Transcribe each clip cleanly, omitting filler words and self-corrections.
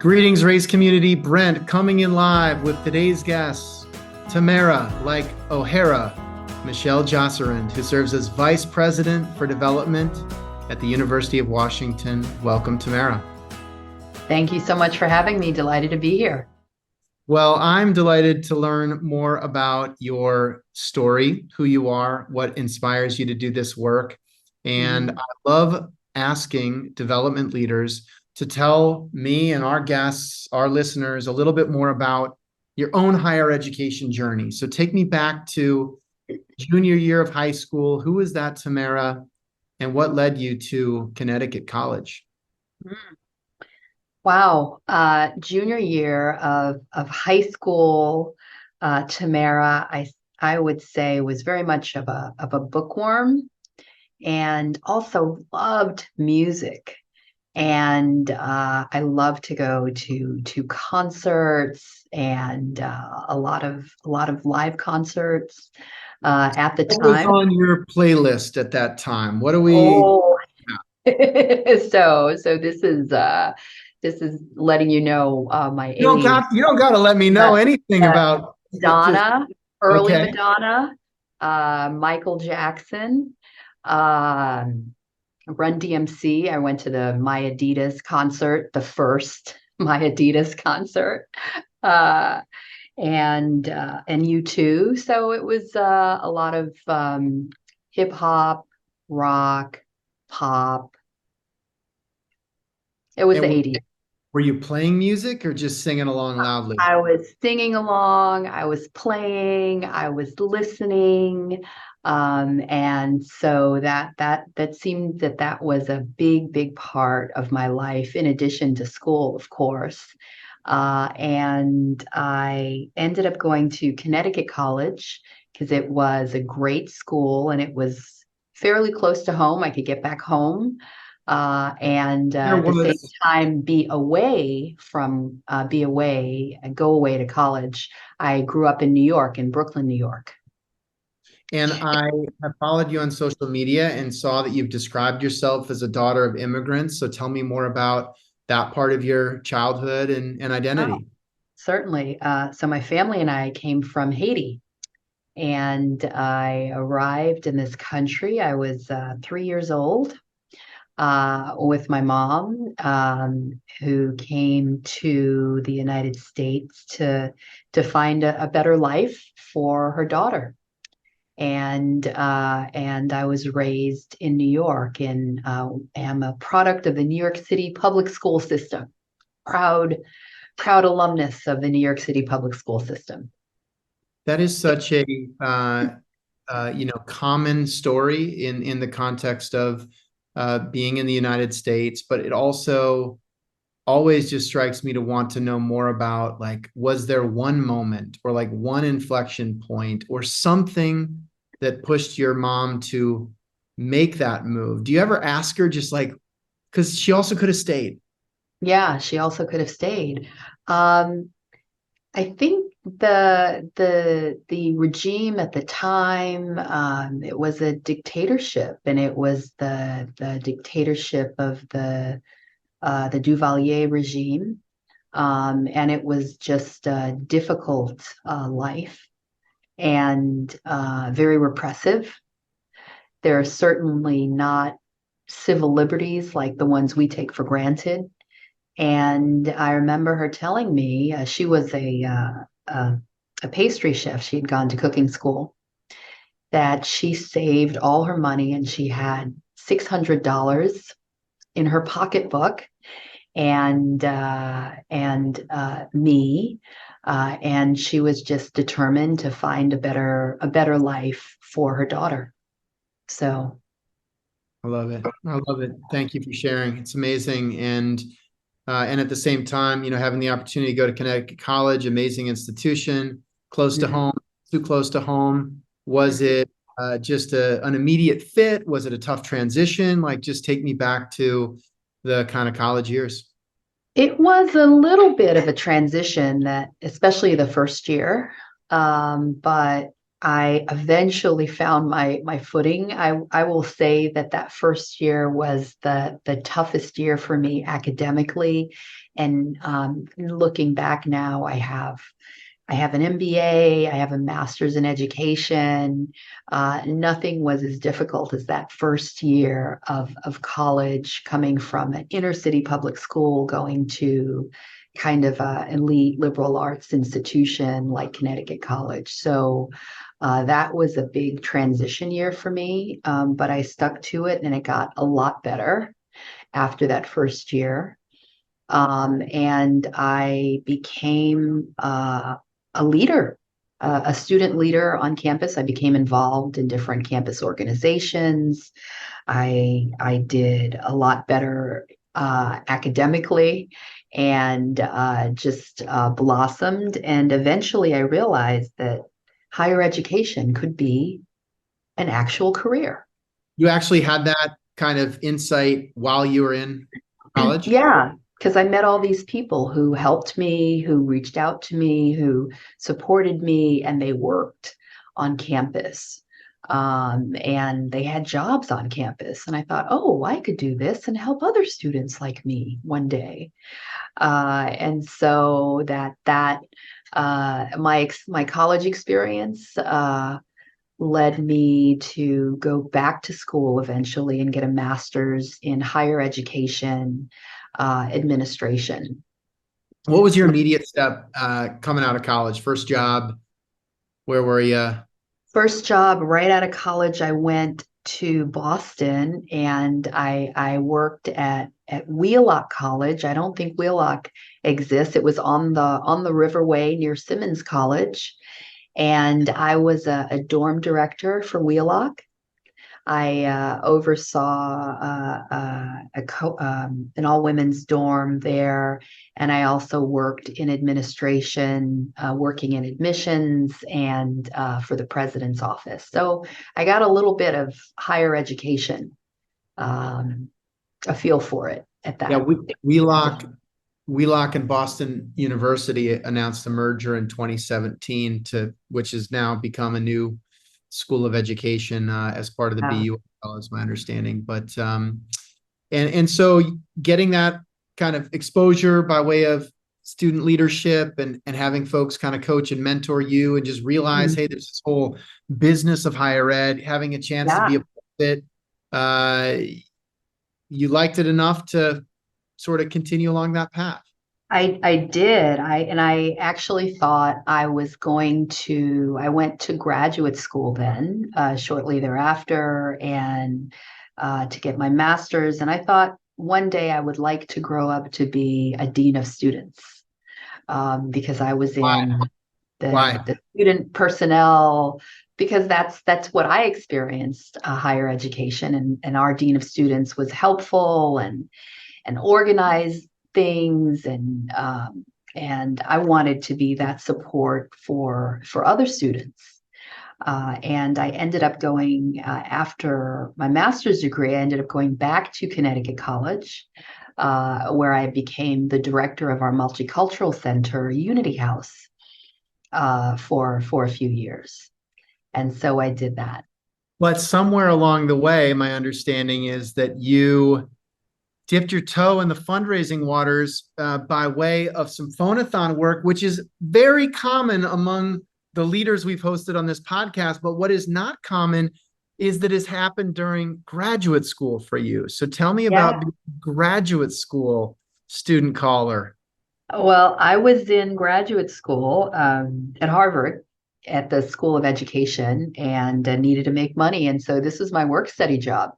Greetings, race community. Brent coming in live with today's guest, Tamara, like O'Hara, Michel Josserand, who serves as Vice President for Development at the University of Washington. Welcome, Tamara. Thank you so much for having me. Delighted to be here. Well, I'm delighted to learn more about your story, who you are, what inspires you to do this work. And Mhm. I love asking development leaders to tell me and our guests, our listeners, a little bit more about your own higher education journey. So take me back to junior year of high school. Who was that, Tamara? And what led you to Connecticut College? Wow. Junior year of high school, Tamara, I would say was very much of a bookworm and also loved music. And I love to go to concerts and a lot of live concerts at the What was time. on your playlist at that time? What do we? Oh, so this is letting you know my age. You don't got to let me know But anything uh, about just Madonna, early okay. Madonna, Michael Jackson, um, Run DMC. I went to the My Adidas concert, the first My Adidas concert, uh, and U2. So it was a lot of hip hop, rock, pop. It was And the 80s. were you playing music or just singing along loudly? I was singing along, I was playing, I was listening. And so that seemed that was a big part of my life, in addition to school, of course. And I ended up going to Connecticut College because it was a great school and it was fairly close to home. I could get back home and There at the same was, time go away to college. I grew up in New York, in Brooklyn, New York. and I have followed you on social media and saw that you've described yourself as a daughter of immigrants. So tell me more about that part of your childhood and Oh, identity. certainly. So my family and I came from Haiti, and I arrived in this country. I was 3 years old with my mom, who came to the United States to find a better life for her daughter. And I was raised in New York and am a product of the New York City public school system. Proud, proud alumnus of the New York City public school system. That is such a common story in the context of being in the United States, but it also always just strikes me to want to know more about, like, was there one moment or like one inflection point or something that pushed your mom to make that move? Do you ever ask her, just like, because she also could have stayed? Yeah, she also could have stayed. Um, I think the regime at the time, it was a dictatorship, and it was the dictatorship of the Duvalier regime. And it was just a difficult life and very repressive. There are certainly not civil liberties like the ones we take for granted. And I remember her telling me she was a pastry chef. She had gone to cooking school, that she saved all her money and she had $600 in her pocketbook and me, and she was just determined to find a better life for her daughter. So I love it. I love it. Thank you for sharing. It's amazing. And at the same time, having the opportunity to go to Connecticut College, amazing institution, close to mhm. home, too close to home. Was it just an immediate fit? Was it a tough transition? Like, just take me back to the kind of college years. It was a little bit of a transition, that especially the first year. But I eventually found my footing. I will say that that first year was the toughest year for me academically. And looking back now, I have an MBA, I have a master's in education. Nothing was as difficult as that first year of college, coming from an inner city public school, going to kind of an elite liberal arts institution like Connecticut College. So that was a big transition year for me, but I stuck to it and it got a lot better after that first year. And I became a leader, a student leader on campus. I became involved in different campus organizations. I did a lot better academically and just blossomed. And eventually, I realized that higher education could be an actual career. You actually had that kind of insight while you were in college? Yeah, because I met all these people who helped me, who reached out to me, who supported me, and they worked on campus. And they had jobs on campus. And I thought, oh, I could do this and help other students like me one day. And so my college experience led me to go back to school eventually and get a master's in higher education administration. What was your immediate step coming out of college? First job, where were you? First job right out of college, I went to Boston and I worked at Wheelock College. I don't think Wheelock exists. It was on the Riverway near Simmons College, and I was a dorm director for Wheelock. I oversaw an all women's dorm there, and I also worked in administration, working in admissions and for the president's office. So I got a little bit of higher education, um, a feel for it at Yeah, that. Wheelock and Boston University announced a merger in 2017 which has now become a new school of education as part of the Uh, BU, is my understanding. But and so getting that kind of exposure by way of student leadership and having folks kind of coach and mentor you and just realize, hey, there's this whole business of higher ed, having a chance to be yeah. a part of it. Uh, you liked it enough to sort of continue along that path. I did. I actually thought I went to graduate school then, shortly thereafter, and to get my master's. And I thought one day I would like to grow up to be a dean of students, because I was Why? in Why? the student personnel, because that's what I experienced, higher education, and our dean of students was helpful and organize things, and I wanted to be that support for other students. And I ended up going, after my master's degree, I ended up going back to Connecticut College, where I became the director of our multicultural center, Unity House, for a few years. And so I did that. But somewhere along the way, my understanding is that you dipped your toe in the fundraising waters by way of some phone-a-thon work, which is very common among the leaders we've hosted on this podcast. But what is not common is that it's happened during graduate school for you. So tell me about Yeah. the graduate school student caller. Well, I was in graduate school at Harvard at the School of Education and needed to make money. And so this was my work study job.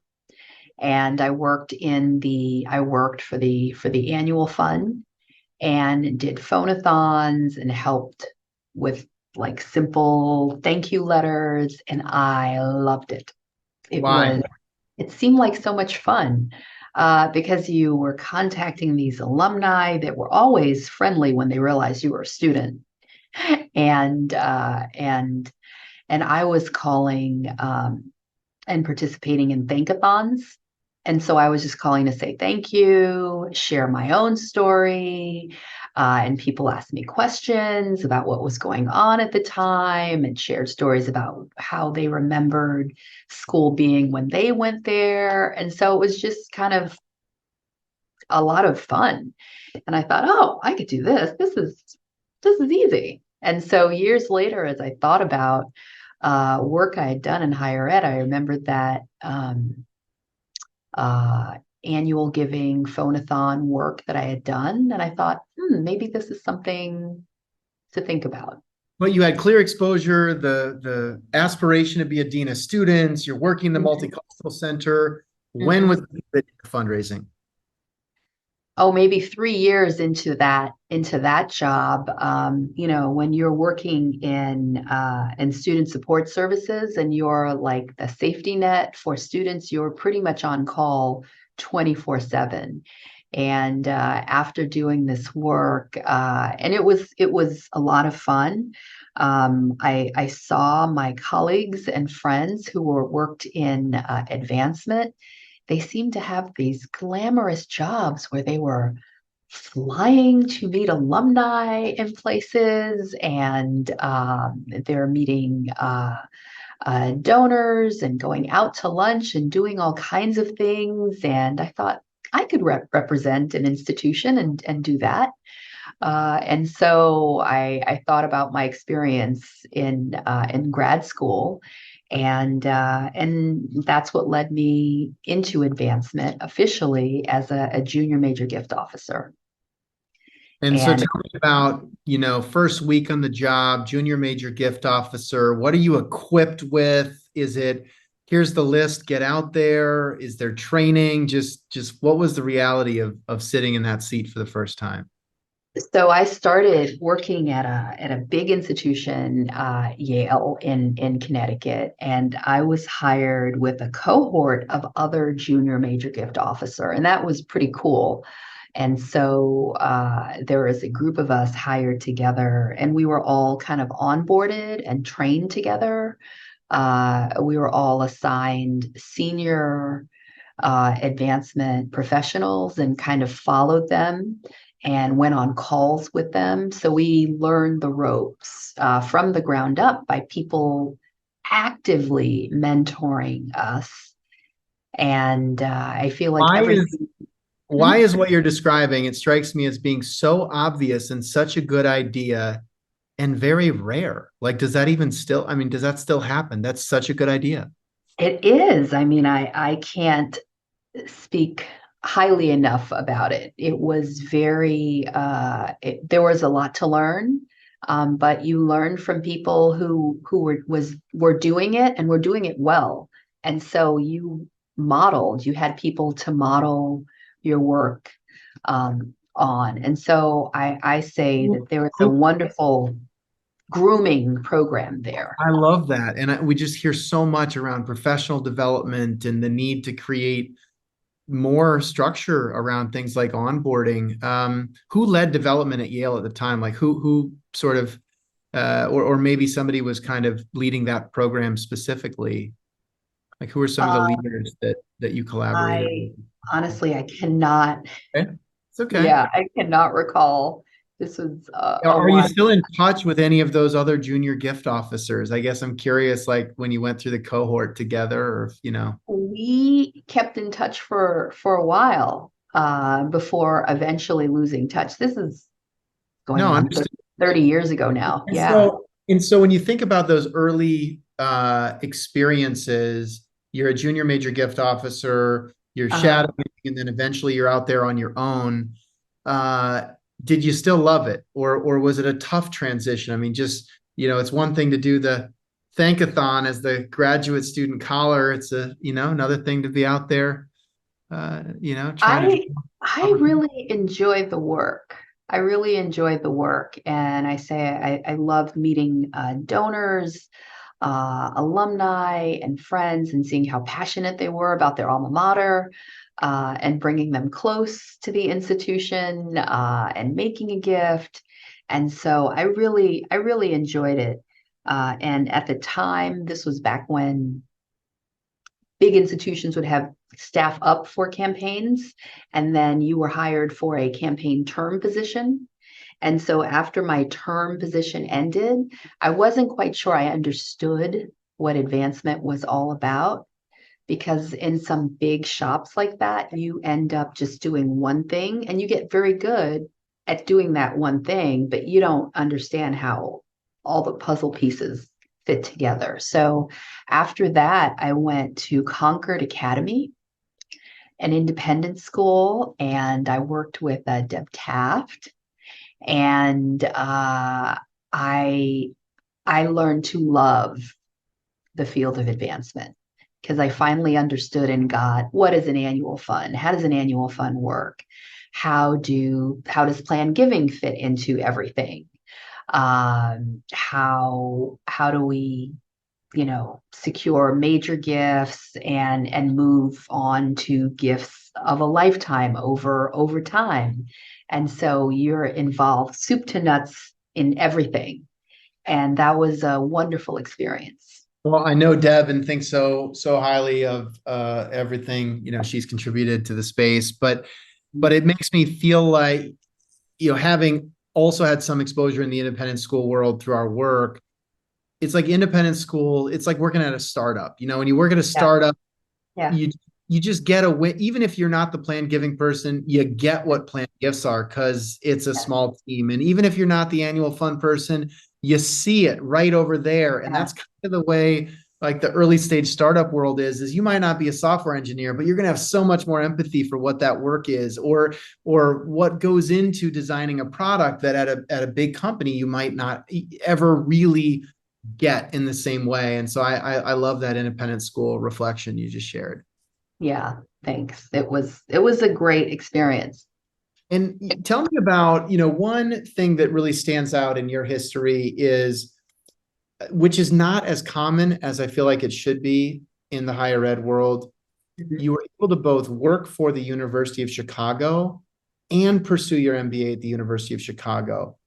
And I worked for the annual fund and did phone-a-thons and helped with like simple thank you letters. And I loved it. It Why? was it seemed like so much fun, because you were contacting these alumni that were always friendly when they realized you were a student, and and I was calling, and participating in thankathons. And so I was just calling to say thank you, share my own story, And people asked me questions about what was going on at the time and shared stories about how they remembered school being when they went there. And so it was just kind of a lot of fun. And I thought, oh, I could do this. This is easy. And so years later, as I thought about work I had done in higher ed, I remembered that uh, annual giving phone-a-thon work that I had done. And I thought, maybe this is something to think about. But you had clear exposure, the aspiration to be a dean of students, you're working the multicultural center. When Mhm. was the fundraising? Oh, maybe 3 years into that job. When you're working in student support services and you're like the safety net for students, you're pretty much on call 24/7. And after doing this work, and it was a lot of fun. I saw my colleagues and friends who were worked in advancement. They seemed to have these glamorous jobs where they were flying to meet alumni in places, and they're meeting donors and going out to lunch and doing all kinds of things. And I thought I could represent an institution and do that. And so I thought about my experience in grad school, and that's what led me into advancement officially as a junior major gift officer. And so And tell me about, first week on the job, junior major gift officer. What are you equipped with? Is it, here's the list, get out there? Is there training? Just what was the reality of sitting in that seat for the first time? so I started working at a big institution, Yale in Connecticut, and I was hired with a cohort of other junior major gift officer, and that was pretty cool. And so there was a group of us hired together, and we were all kind of onboarded and trained together. We were all assigned senior advancement professionals and kind of followed them and went on calls with them. So we learned the ropes from the ground up by people actively mentoring us. And I feel like Why is everything. why is what you're describing, it strikes me as being so obvious and such a good idea and very rare. Like, does that even still, I mean, does that still happen? That's such a good idea. It is. I mean, I can't speak highly enough about it. It was there was a lot to learn, but you learn from people who were doing it and were doing it well. And so you had people to model your work on. And so I say that there is a Who wonderful grooming program there. I love that. And we just hear so much around professional development and the need to create more structure around things like onboarding. Who led development at Yale at the time? Like who sort of, or maybe somebody was kind of leading that program specifically. Like who are some of the Uh, leaders that you collaborated with? I honestly, I cannot. Okay. It's okay. Yeah, I cannot recall. This was a Are you while. still in touch with any of those other junior gift officers? I guess I'm curious, like when you went through the cohort together, or if. We kept in touch for a while before eventually losing touch. This is going No, on understood. 30 years ago now. And Yeah. so, and so when you think about those early experiences, you're a junior major gift officer, you're Uh, shadowing, and then eventually you're out there on your own. Uh, did you still love it, or was it a tough transition? I mean, just it's one thing to do the thankathon as the graduate student collar. It's another thing to be out there, trying to. I I really enjoyed the work. I really enjoyed the work, and I loved meeting donors, alumni, and friends, and seeing how passionate they were about their alma mater, and bringing them close to the institution, and making a gift. And so I really enjoyed it. And at the time, this was back when big institutions would have staff up for campaigns, and then you were hired for a campaign term position. And so after my term position ended, I wasn't quite sure I understood what advancement was all about, because in some big shops like that, you end up just doing one thing and you get very good at doing that one thing, but you don't understand how all the puzzle pieces fit together. So after that, I went to Concord Academy, an independent school, and I worked with Deb Taft. And I I learned to love the field of advancement because I finally understood and got what is an annual fund? How does an annual fund work? How does plan giving fit into everything? How do we secure major gifts and move on to gifts of a lifetime over time? And so you're involved soup to nuts in everything. And that was a wonderful experience. Well, I know Deb and think so highly of everything, she's contributed to the space, but it makes me feel like, having also had some exposure in the independent school world through our work, it's like independent school, it's like working at a startup. When you work at a Yeah. startup, Yeah. you just get a win. Even if you're not the plan giving person, you get what plan gifts are because it's a Yeah. small team. And even if you're not the annual fund person, you see it right over there. And Yeah. that's kind of the way like the early stage startup world is you might not be a software engineer, but you're going to have so much more empathy for what that work is, or what goes into designing a product that at a big company you might not ever really get in the same way. And so I love that independent school reflection you just shared. Yeah, thanks. It was a great experience. And tell me about, one thing that really stands out in your history is, which is not as common as I feel like it should be in the higher ed world. Mhm. You were able to both work for the University of Chicago and pursue your MBA at the University of Chicago.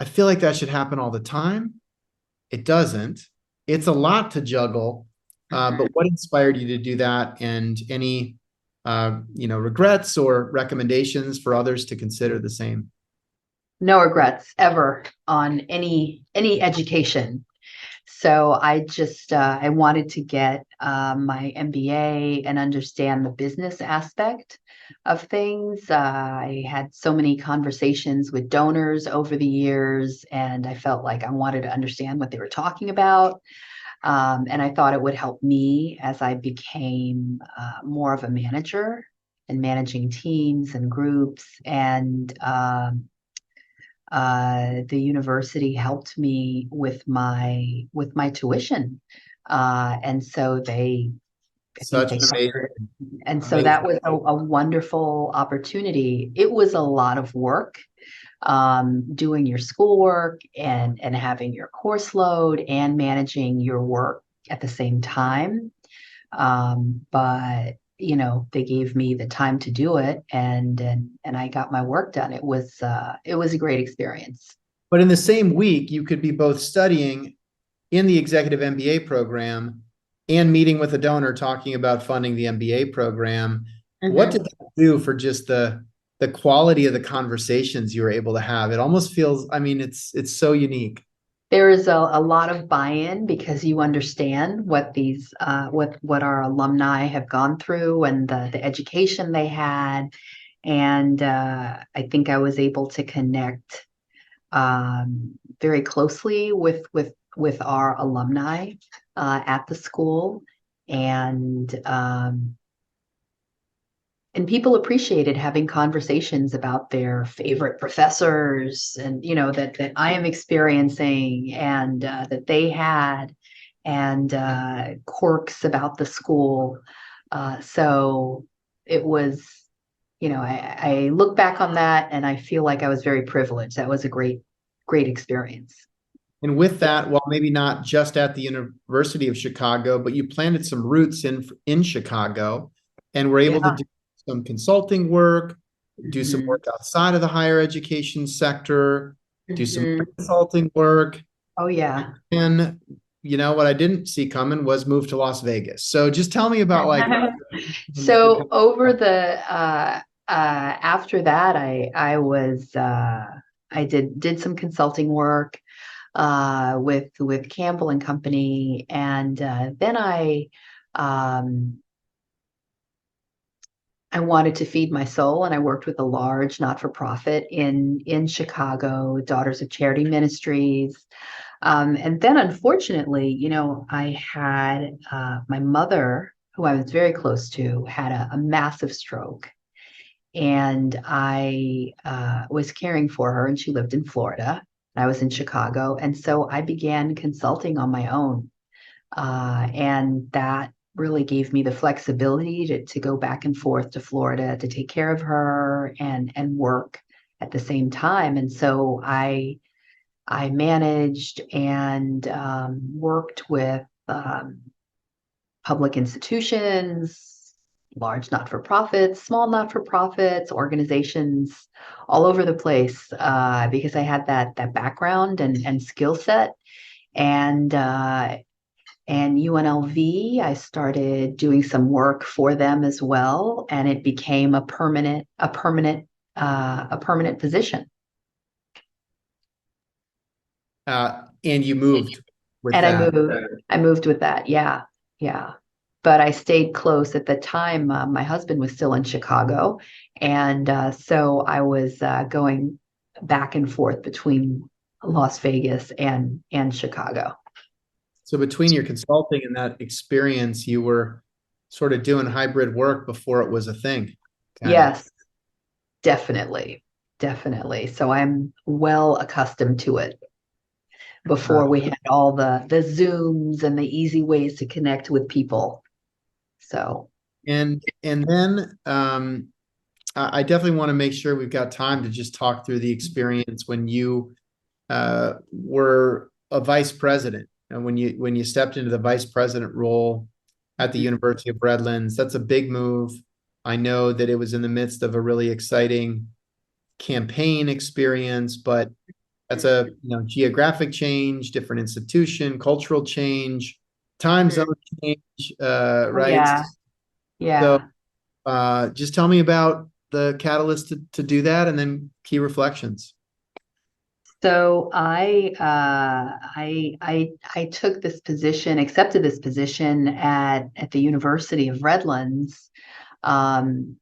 I feel like that should happen all the time. It doesn't. It's a lot to juggle. But what inspired you to do that, and any regrets or recommendations for others to consider the same? No regrets ever on any education. So I wanted to get my MBA and understand the business aspect of things. I had so many conversations with donors over the years, and I felt like I wanted to understand what they were talking about. And I thought it would help me as I became more of a manager and managing teams and groups. And the university helped me with my tuition, and so I think Such they an amazing, covered. And so amazing. that was a wonderful opportunity. It was a lot of work, doing your schoolwork and having your course load and managing your work at the same time. But they gave me the time to do it, and I got my work done. It was a great experience. But in the same week, you could be both studying in the executive MBA program and meeting with a donor talking about funding the MBA program. What did Mhm. that do for just the quality of the conversations you were able to have? It almost feels, I mean, it's so unique. There is a lot of buy-in because you understand what our alumni have gone through and the education they had. And I think I was able to connect very closely with our alumni at the school, and people appreciated having conversations about their favorite professors, and that I am experiencing, and that they had, and quirks about the school. So it was, I look back on that and I feel like I was very privileged. That was a great experience. And with that, well, maybe not just at the University of Chicago, but you planted some roots in Chicago and were able to Yeah. do some consulting work, do some Mhm. work outside of the higher education sector, do some Mhm. consulting work. Oh yeah. And what I didn't see coming was move to Las Vegas. So just tell me about like the So over the after that, I was I did some consulting work with Campbell and Company, and then um, I wanted to feed my soul, and I worked with a large not-for-profit in Chicago, Daughters of Charity Ministries. And then, unfortunately, I had my mother, who I was very close to, had a massive stroke, and I was caring for her, and she lived in Florida. I was in Chicago, and so I began consulting on my own, and that really gave me the flexibility to go back and forth to Florida to take care of her and work at the same time. And so I managed and worked with public institutions, large not-for-profits, small not-for-profits, organizations all over the place, because I had that background and skill set. And UNLV, I started doing some work for them as well, and it became a permanent position. And you moved with And I that. moved, I moved with that. Yeah, yeah. But I stayed close at the time. My husband was still in Chicago, and so I was going back and forth between Las Vegas and Chicago. So between your consulting and that experience, you were sort of doing hybrid work before it was a thing, kind of. Yes, definitely, definitely. So I'm well accustomed to it. Uh, Before we had all the Zooms and the easy ways to connect with people. So, and then I definitely want to make sure we've got time to just talk through the experience when you were a vice president and when you stepped into the vice president role at the mhm. University of Redlands. That's a big move. I know that it was in the midst of a really exciting campaign experience, but that's a geographic change, different institution, cultural change, time zone change, Oh right? yeah, So yeah. just tell me about the catalyst to do that and then key reflections. So I took this position, accepted this position at the University of Redlands, um,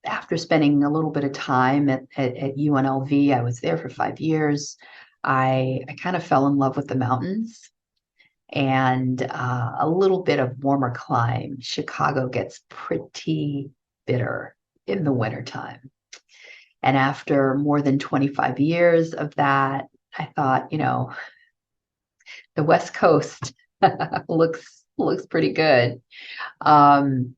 after spending a little bit of time at UNLV. I was there for 5 years. I kind of fell in love with the mountains and a little bit of warmer climate. Chicago gets pretty bitter in the wintertime. And after more than 25 years of that, I thought, the West Coast looks pretty good. Um,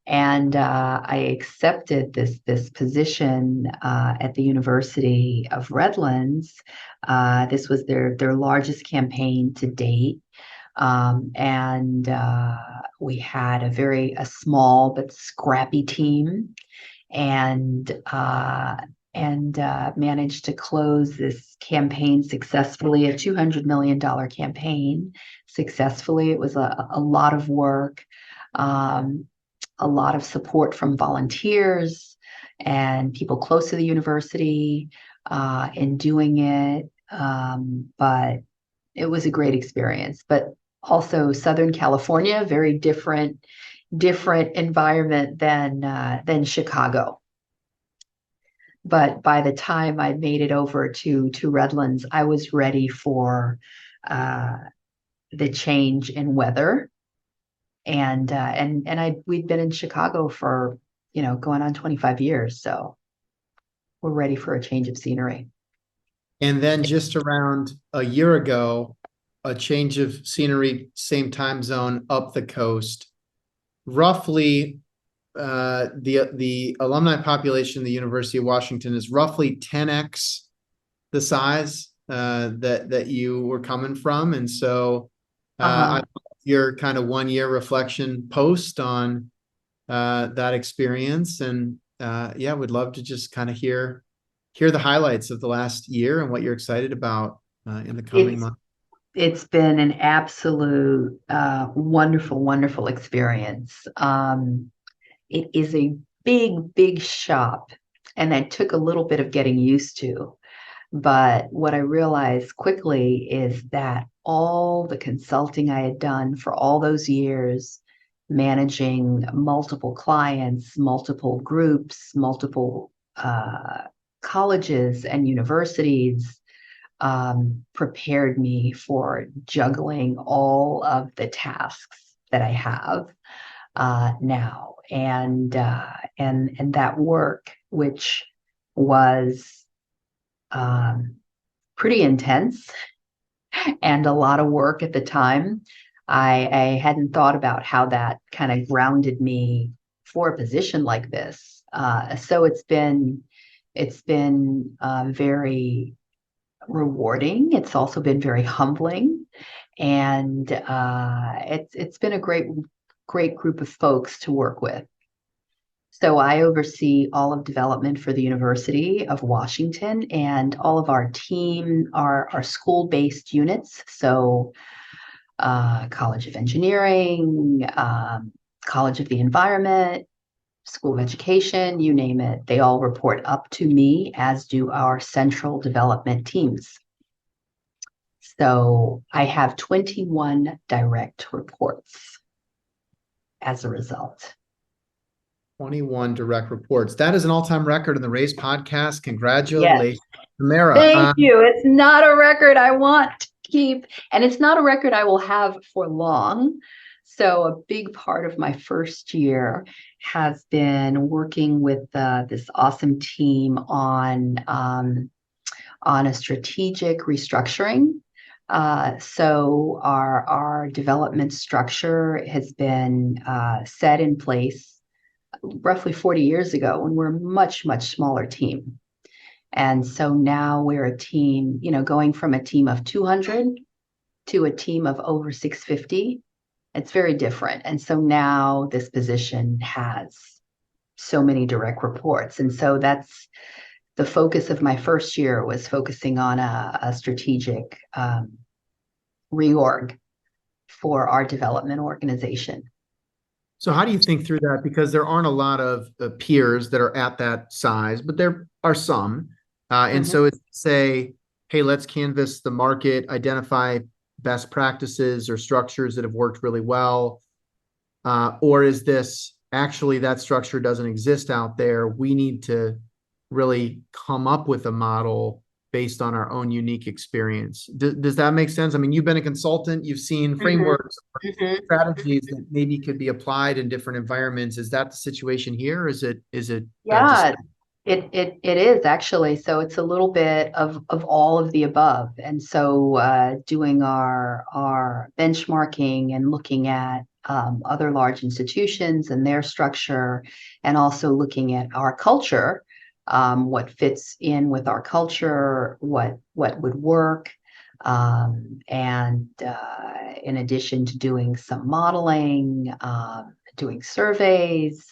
and I accepted this position at the University of Redlands. This was their largest campaign to date. And we had a small but scrappy team, and managed to close this campaign successfully, a $200 million campaign successfully. It was a lot of work, um, a lot of support from volunteers and people close to the university in doing it. But it was a great experience. But also Southern California, very different environment than Chicago. But by the time I made it over to Redlands, I was ready for uh, the change in weather, and we'd been in Chicago for going on 25 years, so we're ready for a change of scenery. And then just around a year ago, a change of scenery, same time zone up the coast. Roughly, the alumni population of the University of Washington is roughly 10x the size that you were coming from, and so I Uh-huh. love your kind of 1 year reflection post on that experience, and yeah, would love to just kind of hear the highlights of the last year and what you're excited about in the coming It's month. it's been an absolute wonderful, wonderful experience. It is a big shop, and that took a little bit of getting used to. But what I realized quickly is that all the consulting I had done for all those years, managing multiple clients, multiple groups, multiple colleges and universities, prepared me for juggling all of the tasks that I have now, and that work, which was um, pretty intense and a lot of work at the time. I hadn't thought about how that kind of grounded me for a position like this. So it's been very rewarding. It's also been very humbling, and it's been a great group of folks to work with. So I oversee all of development for the University of Washington, and all of our team are school-based units. So College of Engineering, College of the Environment, School of Education, you name it. They all report up to me, as do our central development teams. So I have 21 direct reports as a result. 21 direct reports. That is an all-time record in the Raise podcast. Yes. Congratulations, Tamara. Thank you. It's not a record I want to keep, and it's not a record I will have for long. So a big part of my first year has been working with this awesome team on a strategic restructuring. So our development structure has been set in place roughly 40 years ago, when we're a much, much smaller team. And so now we're a team, going from a team of 200 to a team of over 650. It's very different. And so now this position has so many direct reports. And so that's the focus of my first year, was focusing on a strategic reorg for our development organization. So how do you think through that? Because there aren't a lot of peers that are at that size, but there are some. And Mhm. so it's say, hey, let's canvas the market, identify best practices or structures that have worked really well. Or is this actually that structure doesn't exist out there? We need to really come up with a model based on our own unique experience. Does that make sense? I mean, you've been a consultant, you've seen Mhm. frameworks, Mhm. strategies that maybe could be applied in different environments. Is that the situation here? Or is it just Yeah, it is actually. So it's a little bit of all of the above. And so doing our benchmarking and looking at other large institutions and their structure, and also looking at our culture, what fits in with our culture, what would work. And in addition to doing some modeling, doing surveys,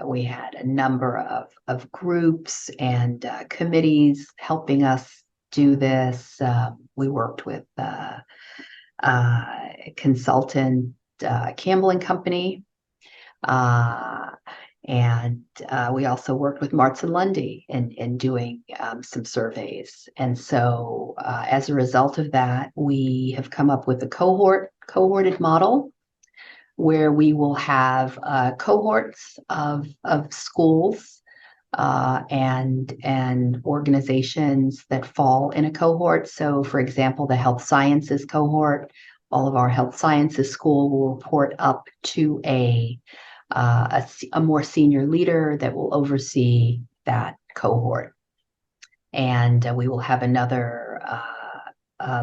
we had a number of groups and committees helping us do this. We worked with consultant Campbell and Company, uh, and we also worked with Martz and Lundy in doing some surveys. And so, as a result of that, we have come up with a cohorted model, where we will have cohorts of schools and organizations that fall in a cohort. So, for example, the health sciences cohort, all of our health sciences school will report up to a more senior leader that will oversee that cohort. And we will have another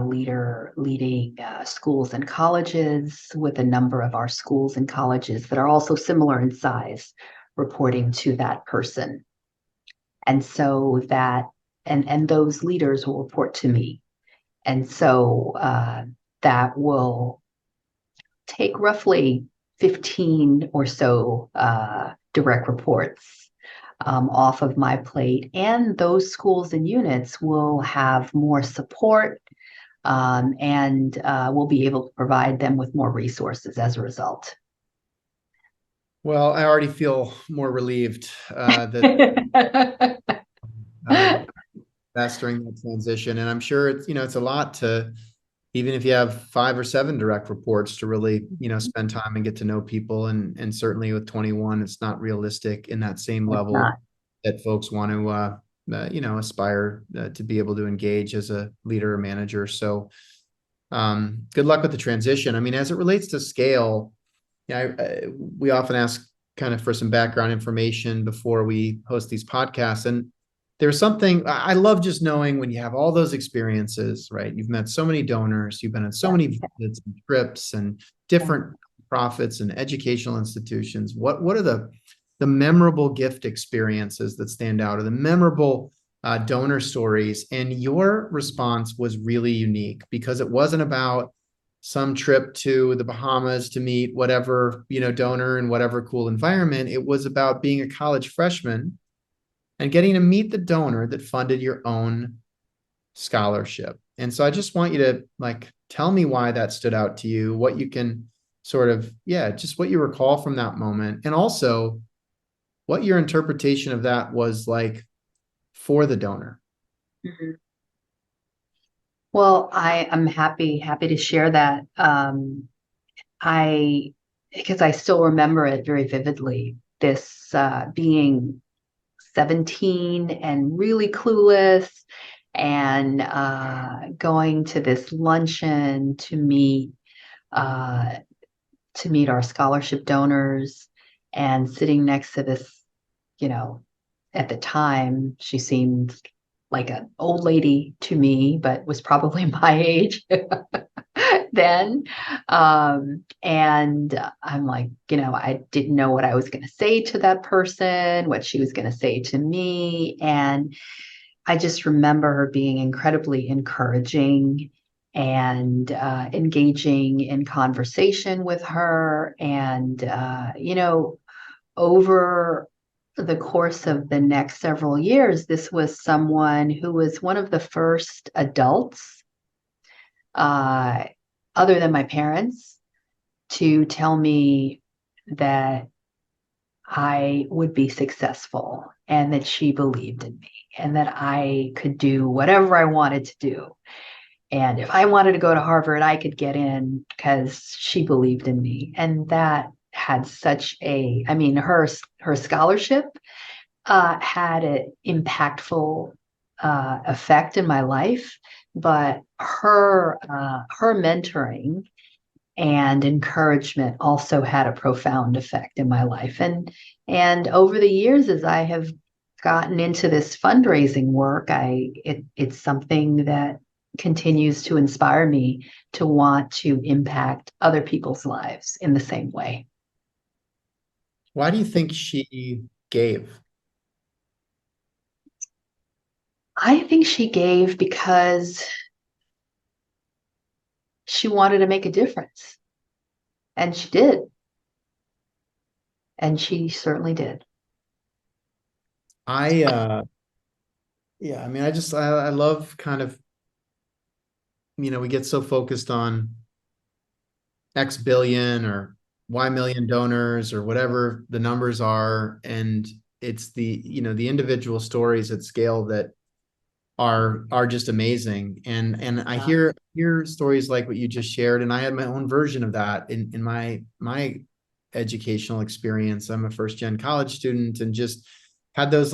leader leading schools and colleges, with a number of our schools and colleges that are also similar in size reporting to that person. And so and those leaders will report to me. And so that will take roughly 15 or so direct reports off of my plate. And those schools and units will have more support, and we'll be able to provide them with more resources as a result. well, I already feel more relieved that uh, best during that transition. And I'm sure it's, it's a lot to, even if you have 5 or 7 direct reports, to really, spend time and get to know people. And certainly with 21, it's not realistic in that same It's level not. that folks want to, aspire to be able to engage as a leader or manager. So, good luck with the transition. I mean, as it relates to scale, yeah, we often ask kind of for some background information before we host these podcasts. And there's something I love just knowing when you have all those experiences, right? You've met so many donors, you've been on so Yeah. many visits and trips and different profits and educational institutions. What are the memorable gift experiences that stand out, or the memorable donor stories? And your response was really unique because it wasn't about some trip to the Bahamas to meet whatever, donor in whatever cool environment. It was about being a college freshman and getting to meet the donor that funded your own scholarship. And so I just want you to tell me why that stood out to you, what you can sort of, yeah, just what you recall from that moment. And also what your interpretation of that was like for the donor. Mhm. Well, I am happy to share that. I because I still remember it very vividly. This being 17 and really clueless, and going to this luncheon uh, to meet our scholarship donors, and sitting next to this, you know, at the time she seemed like an old lady to me, but was probably my age then. And I'm like, I didn't know what I was going to say to that person, what she was going to say to me. And I just remember her being incredibly encouraging and engaging in conversation with her. And, over the course of the next several years, this was someone who was one of the first adults, uh, other than my parents, to tell me that I would be successful and that she believed in me and that I could do whatever I wanted to do. And if I wanted to go to Harvard, I could get in because she believed in me. And that had I mean, her scholarship had an impactful effect in my life, but her mentoring and encouragement also had a profound effect in my life. And over the years, as I have gotten into this fundraising work, it's something that continues to inspire me to want to impact other people's lives in the same way. Why do you think she gave? I think she gave because she wanted to make a difference, and she did, and she certainly did. I yeah, I mean, I love kind of, we get so focused on X billion or Y million donors or whatever the numbers are. And it's the individual stories at scale that are just amazing. And I Yeah. hear stories like what you just shared. And I had my own version of that in my educational experience. I'm a first gen college student and just had those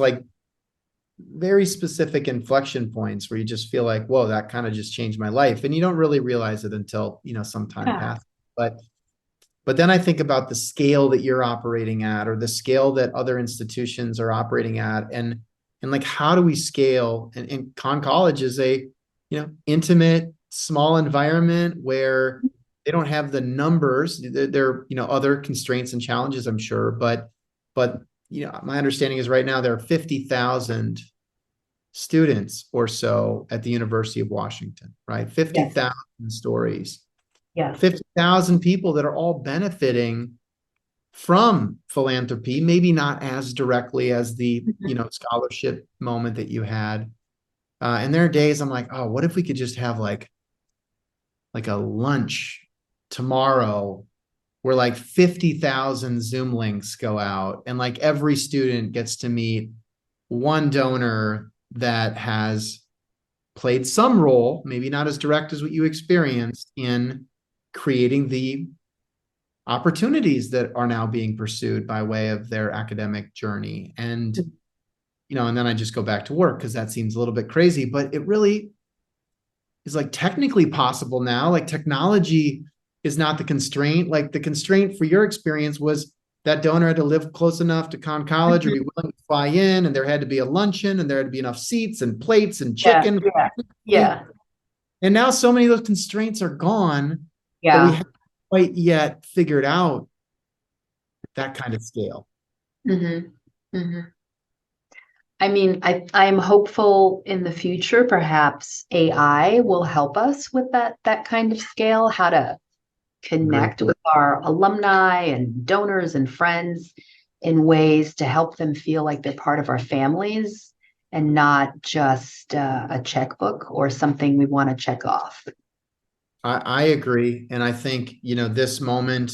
very specific inflection points where you just feel like, whoa, that kind of just changed my life. And you don't really realize it until, some time Yeah. passes. But then I think about the scale that you're operating at, or the scale that other institutions are operating at. And like, how do we scale? And Con College is a, intimate, small environment where they don't have the numbers. There, other constraints and challenges, I'm sure. But my understanding is right now there are 50,000 students or so at the University of Washington, right? Yes. 50,000 stories, Yes. 50,000 people that are all benefiting from philanthropy, maybe not as directly as the, Mhm. scholarship moment that you had. And there are days I'm like, oh, what if we could just have like a lunch tomorrow where 50,000 Zoom links go out and every student gets to meet one donor that has played some role, maybe not as direct as what you experienced, in creating the opportunities that are now being pursued by way of their academic journey. And, and then I just go back to work because that seems a little bit crazy, but it really is like technically possible now. Like technology is not the constraint. Like the constraint for your experience was that donor had to live close enough to college or be willing to fly in, and there had to be a luncheon, and there had to be enough seats and plates and Yeah, chicken. yeah, yeah, And now so many of those constraints are gone, but we yeah. haven't quite yet figured out that kind of scale. Hmm. Hmm. I mean, I'm hopeful in the future, perhaps AI will help us with that kind of scale, how to Agree. connect with our alumni and donors and friends in ways to help them feel like they're part of our families and not just a checkbook or something we want to check off. I agree. And I think, this moment,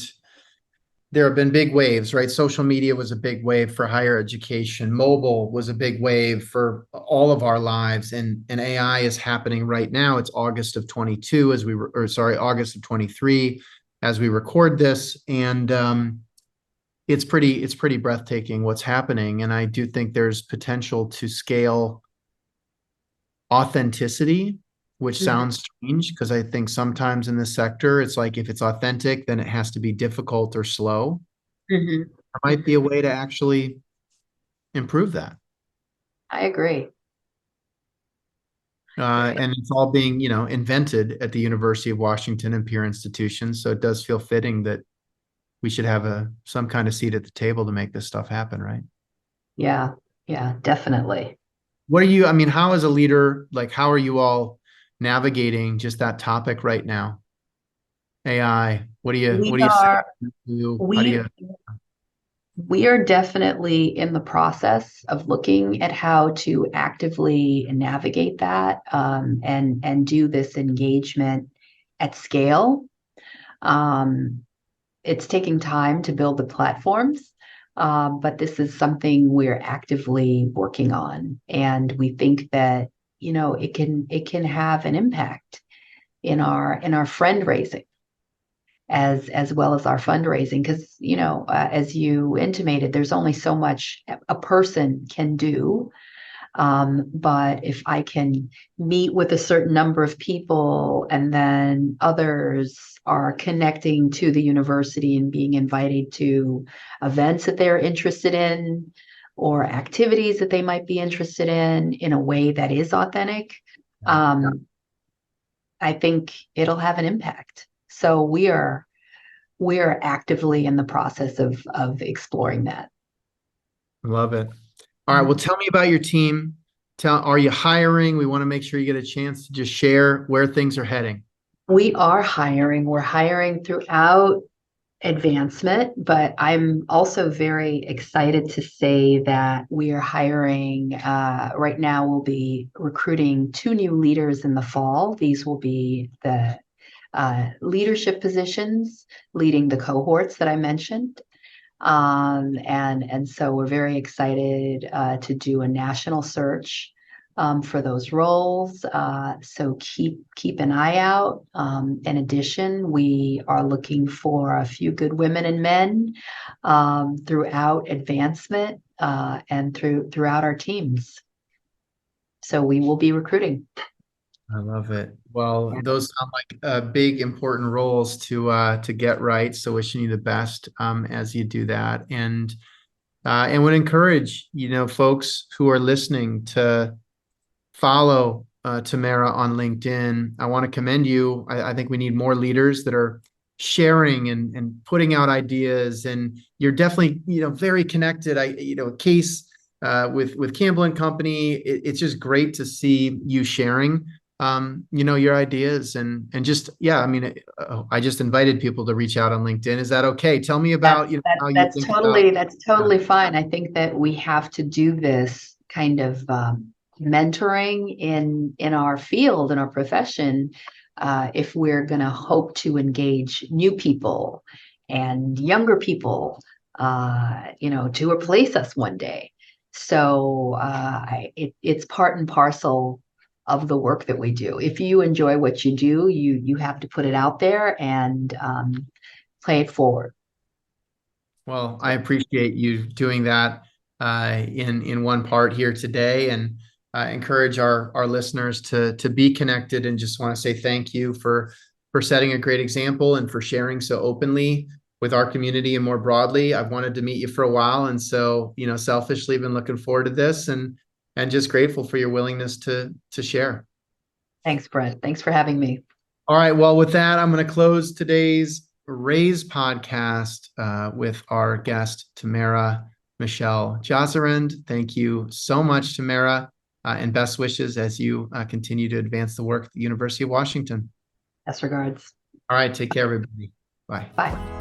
there have been big waves, right? Social media was a big wave for higher education. Mobile was a big wave for all of our lives. And AI is happening right now. It's August of 22 August of 23 as we record this. And it's pretty breathtaking what's happening. And I do think there's potential to scale authenticity, which Mhm. sounds strange because I think sometimes in this sector, it's like if it's authentic, then it has to be difficult or slow. Mhm. There might be a Mhm. way to actually improve that. I agree. And it's all being, invented at the University of Washington and peer institutions. So it does feel fitting that we should have some kind of seat at the table to make this stuff happen, right? Yeah, yeah, definitely. I mean, how as a leader, like how are you all navigating just that topic right now? AI, We what do you say are to you? How do we you, we are definitely in the process of looking at how to actively navigate that and do this engagement at scale. Um, it's taking time to build the platforms, but this is something we're actively working on, and we think that it can have an impact in our friend raising as well as our fundraising, because as you intimated, there's only so much a person can do. But if I can meet with a certain number of people and then others are connecting to the university and being invited to events that they're interested in or activities that they might be interested in a way that is authentic, um, I think it'll have an impact. So we are actively in the process of exploring that. love it. All right. Well, tell me about your team. Are you hiring? We want to make sure you get a chance to just share where things are heading. We are hiring. We're hiring throughout advancement, but I'm also very excited to say that we are hiring. Right now, we'll be recruiting two new leaders in the fall. These will be the leadership positions leading the cohorts that I mentioned. And so we're very excited to do a national search for those roles. So keep an eye out. In addition, we are looking for a few good women and men throughout advancement and throughout our teams. So we will be recruiting. I love it. Well, those sound like big, important roles to get right. So wishing you the best as you do that, and would encourage folks who are listening to follow Tamara on LinkedIn. I want to commend you. I think we need more leaders that are sharing and putting out ideas. And you're definitely, very connected. Case with Campbell and Company. It's just great to see you sharing, your ideas and just, yeah. I mean, I just invited people to reach out on LinkedIn. Is that okay? Tell me That, about, that how you that's think about. totally fine. I think that we have to do this kind of mentoring in our field, in our profession, if we're going to hope to engage new people and younger people, to replace us one day. So it's part and parcel of the work that we do. If you enjoy what you do, you have to put it out there and play it forward. Well, I appreciate you doing that in one part here today, and encourage our listeners to be connected. And just want to say thank you for setting a great example and for sharing so openly with our community and more broadly. I've wanted to meet you for a while, and so selfishly been looking forward to this, and just grateful for your willingness to share. Thanks, Brent. Thanks for having me. All right. Well, with that, I'm going to close today's Raise podcast with our guest, Tamara Michel Josserand. Thank you so much, Tamara, and best wishes as you continue to advance the work at the University of Washington. Best regards. All right. Take care, everybody. Bye. Bye.